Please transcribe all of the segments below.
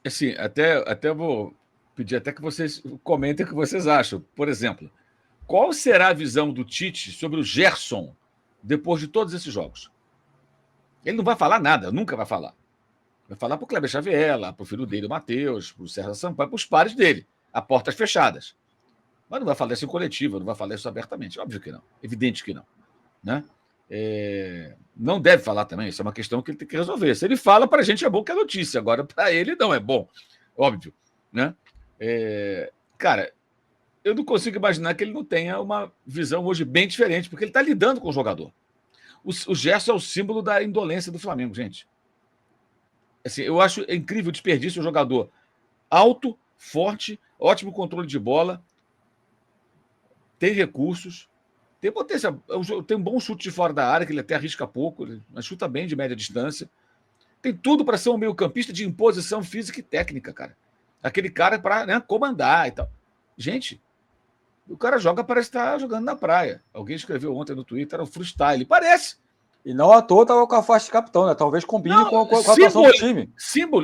assim, até vou pedir até que vocês comentem o que vocês acham. Por exemplo, qual será a visão do Tite sobre o Gerson depois de todos esses jogos? Ele não vai falar nada, nunca vai falar. Vai falar para o Kleber Xavier, para o filho dele, o Matheus, para o César Sampaio, para os pares dele, a portas fechadas. Mas não vai falar isso em coletiva, não vai falar isso abertamente. Óbvio que não. Evidente que não. Né? Não deve falar também, isso é uma questão que ele tem que resolver. Se ele fala, para a gente é bom que é notícia, agora para ele não é bom, óbvio. Né? Cara, eu não consigo imaginar que ele não tenha uma visão hoje bem diferente, porque ele está lidando com o jogador. O Gerson é o símbolo da indolência do Flamengo, gente. Assim, eu acho incrível o desperdício do jogador alto, forte, ótimo controle de bola, tem recursos, tem potência, tem um bom chute de fora da área, que ele até arrisca pouco, mas chuta bem de média distância. Tem tudo para ser um meio-campista de imposição física e técnica, cara. Aquele cara para comandar e tal. Gente, o cara joga, parece estar jogando na praia. Alguém escreveu ontem no Twitter, era o freestyle. Parece. E não à toa estava com a faixa de capitão, né? Talvez combine com a atuação do time.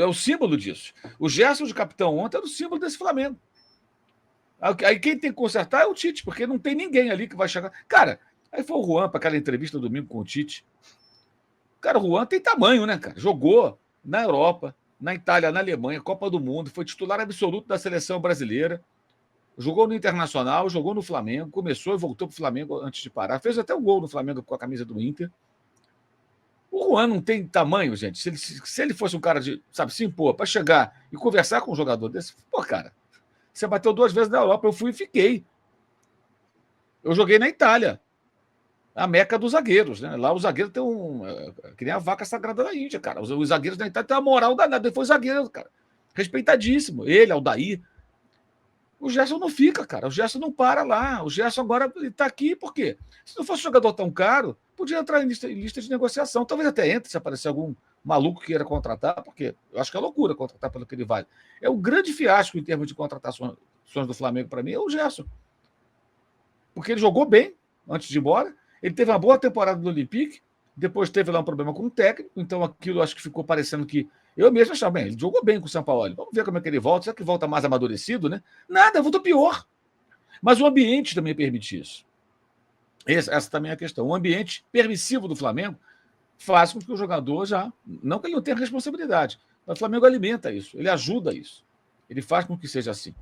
É o símbolo disso. O gesto de capitão ontem era o símbolo desse Flamengo. Aí quem tem que consertar é o Tite, porque não tem ninguém ali que vai chegar. Cara, aí foi o Juan para aquela entrevista domingo com o Tite. Cara, o Juan tem tamanho, né, cara? Jogou na Europa, na Itália, na Alemanha, Copa do Mundo, foi titular absoluto da seleção brasileira. Jogou no Internacional, jogou no Flamengo, começou e voltou para o Flamengo antes de parar. Fez até um gol no Flamengo com a camisa do Inter. O Juan não tem tamanho, gente. Se ele fosse um cara de, sabe, se impor para chegar e conversar com um jogador desse, pô, cara, você bateu 2 vezes na Europa, eu fui e fiquei. Eu joguei na Itália, a meca dos zagueiros, né? Lá o zagueiro tem que nem a vaca sagrada da Índia, cara. Os zagueiros da Itália têm uma moral danada. Ele foi zagueiro, cara. Respeitadíssimo. Ele, Aldair. O Gerson não fica, cara. O Gerson não para lá. O Gerson agora está aqui por quê? Se não fosse um jogador tão caro, podia entrar em lista de negociação. Talvez até entre, se aparecer algum maluco que queira contratar, porque eu acho que é loucura contratar pelo que ele vale. É um grande fiasco em termos de contratações do Flamengo para mim, é o Gerson. Porque ele jogou bem antes de ir embora. Ele teve uma boa temporada no Olympique, depois teve lá um problema com o técnico, então aquilo acho que ficou parecendo que eu mesmo achava, bem, ele jogou bem com o São Paulo. Vamos ver como é que ele volta. Será que volta mais amadurecido, né? Nada, voltou pior. Mas o ambiente também permite isso. Essa também é a questão. O ambiente permissivo do Flamengo faz com que o jogador já... Não que ele não tenha responsabilidade, mas o Flamengo alimenta isso, ele ajuda isso. Ele faz com que seja assim.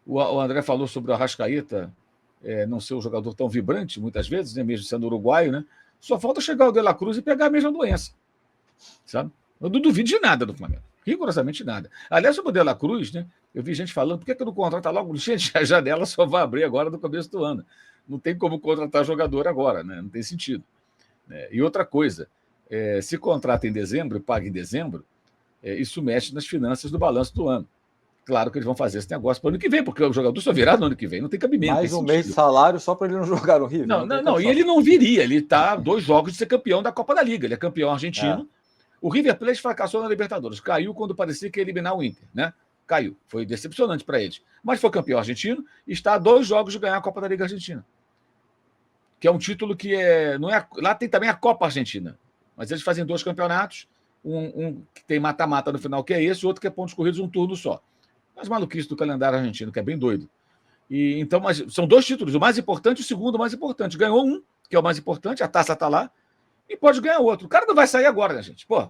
O André falou sobre o Arrascaeta não ser um jogador tão vibrante, muitas vezes, né, mesmo sendo uruguaio, né? Só falta chegar o De La Cruz e pegar a mesma doença. Sabe? Eu não duvido de nada do Flamengo. Rigorosamente nada. Aliás, sobre o De La Cruz, né? Eu vi gente falando, por que não contrata logo? Gente, a janela só vai abrir agora no começo do ano. Não tem como contratar jogador agora, né? Não tem sentido. E outra coisa, se contrata em dezembro e paga em dezembro, isso mexe nas finanças do balanço do ano. Claro que eles vão fazer esse negócio para o ano que vem, porque o jogador só virá no ano que vem, não tem cabimento. Mais um mês de salário só para ele não jogar no Rio. Não, e ele não viria, ele está 2 jogos de ser campeão da Copa da Liga, ele é campeão argentino. O River Plate fracassou na Libertadores, caiu quando parecia que ia eliminar o Inter, né? Caiu, foi decepcionante para eles. Mas foi campeão argentino e está a 2 jogos de ganhar a Copa da Liga Argentina. Que é um título que não é. Lá tem também a Copa Argentina, mas eles fazem 2 campeonatos, um que tem mata-mata no final, que é esse, outro que é pontos corridos, um turno só. As maluquices do calendário argentino, que é bem doido. Então, mas são 2 títulos, o mais importante e o segundo mais importante. Ganhou um, que é o mais importante, a taça está lá, e pode ganhar outro. O cara não vai sair agora, né, gente? Pô,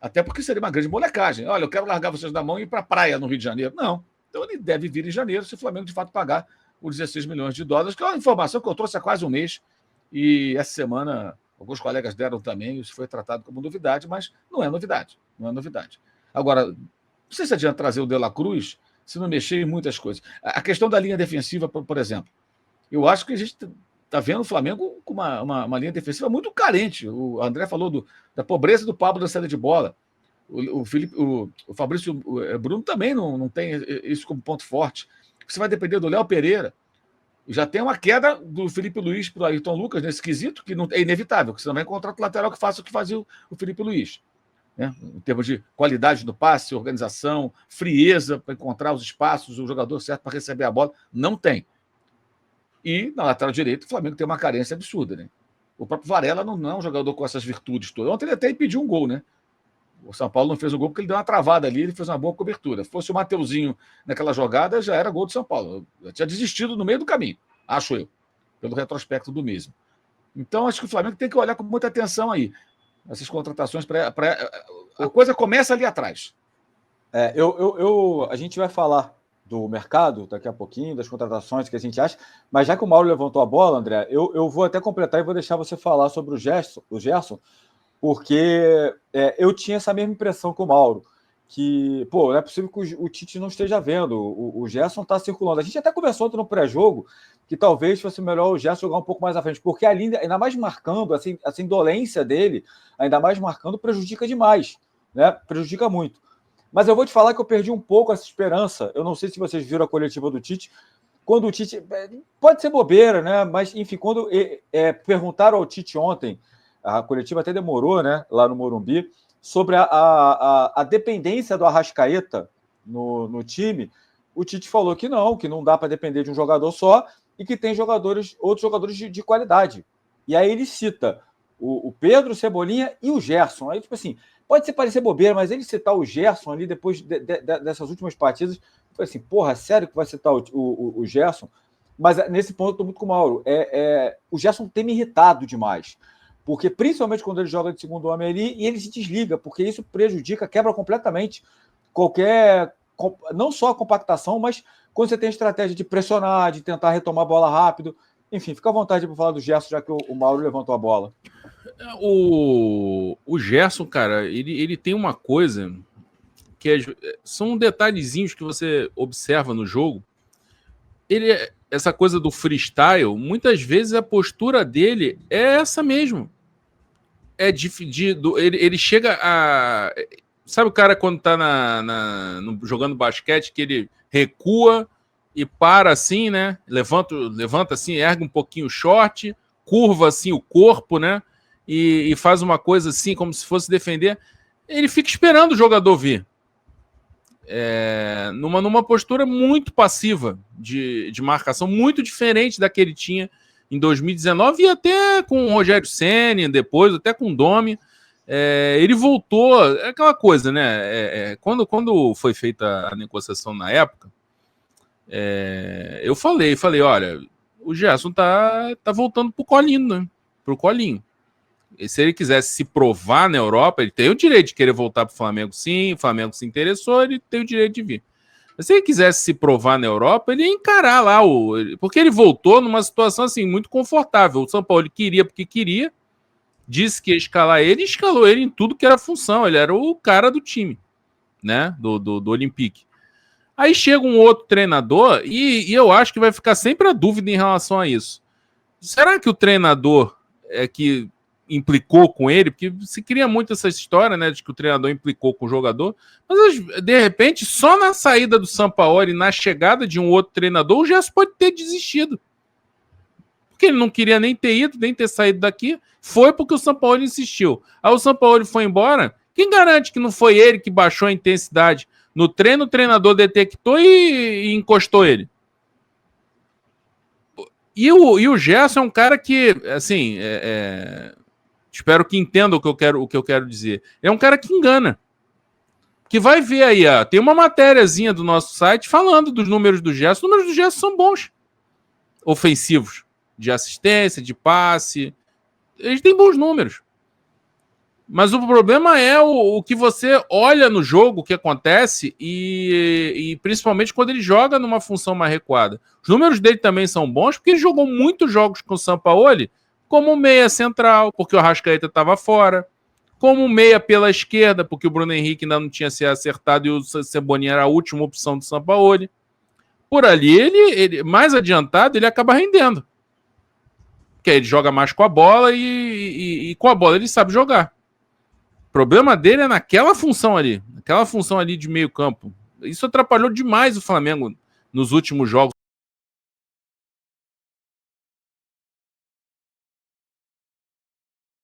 até porque seria uma grande molecagem. Olha, eu quero largar vocês da mão e ir para a praia no Rio de Janeiro. Não. Então ele deve vir em janeiro, se o Flamengo de fato pagar os 16 milhões de dólares, que é uma informação que eu trouxe há quase um mês, e essa semana alguns colegas deram também, isso foi tratado como novidade, mas não é novidade. Não é novidade. Agora, não sei se adianta trazer o De La Cruz se não mexer em muitas coisas. A questão da linha defensiva, por exemplo, eu acho que a gente está vendo o Flamengo com uma linha defensiva muito carente. O André falou da pobreza do Pablo da saída de bola. O Fabrício Bruno também não tem isso como ponto forte. Você vai depender do Léo Pereira. Já tem uma queda do Felipe Luiz para o Ayrton Lucas nesse quesito, que não, é inevitável, que você não vai encontrar o lateral que faça o que fazia o Felipe Luiz. Né? Em termos de qualidade do passe, organização, frieza para encontrar os espaços, o jogador certo para receber a bola, não tem. E na lateral direita, o Flamengo tem uma carência absurda. Né? O próprio Varela não é um jogador com essas virtudes todas. Ontem ele até impediu um gol, né? O São Paulo não fez o gol porque ele deu uma travada ali, ele fez uma boa cobertura. Se fosse o Mateuzinho naquela jogada, já era gol do São Paulo. Eu tinha desistido no meio do caminho, acho eu, pelo retrospecto do mesmo. Então, acho que o Flamengo tem que olhar com muita atenção aí. Essas contratações, a coisa começa ali atrás. A gente vai falar do mercado daqui a pouquinho, das contratações que a gente acha, mas já que o Mauro levantou a bola, André, eu vou até completar e vou deixar você falar sobre o Gerson, porque eu tinha essa mesma impressão que o Mauro, que, não é possível que o Tite não esteja vendo, o Gerson está circulando. A gente até conversou ontem no pré-jogo que talvez fosse melhor o Gerson jogar um pouco mais à frente, porque ali, ainda mais marcando, assim, essa indolência dele, ainda mais marcando, prejudica demais, né? Prejudica muito. Mas eu vou te falar que eu perdi um pouco essa esperança. Eu não sei se vocês viram a coletiva do Tite, quando o Tite, pode ser bobeira, né? Mas, enfim, quando perguntaram ao Tite ontem, a coletiva até demorou, né, lá no Morumbi, sobre a dependência do Arrascaeta no time, o Tite falou que não dá para depender de um jogador só e que tem outros jogadores de qualidade. E aí ele cita o Pedro, o Cebolinha e o Gerson. Aí, tipo assim, pode parecer bobeira, mas ele citar o Gerson ali depois dessas últimas partidas, foi assim, porra, sério que vai citar o Gerson? Mas nesse ponto eu estou muito com o Mauro. O Gerson tem me irritado demais. Porque principalmente quando ele joga de segundo homem ali e ele se desliga, porque isso prejudica, quebra completamente não só a compactação, mas quando você tem a estratégia de pressionar, de tentar retomar a bola rápido. Enfim, fica à vontade para falar do Gerson, já que o Mauro levantou a bola. O Gerson, cara, ele tem uma coisa que são detalhezinhos que você observa no jogo. Essa coisa do freestyle, muitas vezes a postura dele é essa mesmo. Ele chega a... Sabe o cara quando tá jogando basquete, que ele recua e para assim, né? Levanta assim, ergue um pouquinho o short, curva assim o corpo, né? E faz uma coisa assim, como se fosse defender. Ele fica esperando o jogador vir. Numa postura muito passiva de marcação, muito diferente da que ele tinha em 2019 e até com o Rogério Ceni, depois até com o Domi. Ele voltou, aquela coisa, né? Quando foi feita a negociação na época, eu falei, olha, o Gerson tá voltando pro colinho, né? Pro colinho. E se ele quisesse se provar na Europa, ele tem o direito de querer voltar pro Flamengo, sim. O Flamengo se interessou, ele tem o direito de vir. Mas se ele quisesse se provar na Europa, ele ia encarar lá porque ele voltou numa situação assim muito confortável. O São Paulo queria porque queria, disse que ia escalar ele, e escalou ele em tudo que era função. Ele era o cara do time, né? Do Olympique. Aí chega um outro treinador e eu acho que vai ficar sempre a dúvida em relação a isso. Será que o treinador que implicou com ele? Porque se cria muito essa história, né, de que o treinador implicou com o jogador, mas de repente, só na saída do Sampaoli, na chegada de um outro treinador, o Gerson pode ter desistido. Porque ele não queria nem ter ido, nem ter saído daqui. Foi porque o Sampaoli insistiu. Aí o Sampaoli foi embora. Quem garante que não foi ele que baixou a intensidade? No treino, o treinador detectou e encostou ele. E o Gerson é um cara que, assim, espero que entenda o que eu quero dizer. É um cara que engana. Que vai ver aí, tem uma matériazinha do nosso site falando dos números do Gerson. Os números do Gerson são bons. Ofensivos. De assistência, de passe. Eles têm bons números. Mas o problema é o que você olha no jogo, o que acontece, e principalmente quando ele joga numa função mais recuada. Os números dele também são bons, porque ele jogou muitos jogos com o Sampaoli como meia central, porque o Arrascaeta estava fora, como meia pela esquerda, porque o Bruno Henrique ainda não tinha se acertado e o Cebolinha era a última opção do Sampaoli. Por ali, ele mais adiantado, ele acaba rendendo. Porque aí ele joga mais com a bola e com a bola ele sabe jogar. O problema dele é naquela função ali de meio campo. Isso atrapalhou demais o Flamengo nos últimos jogos.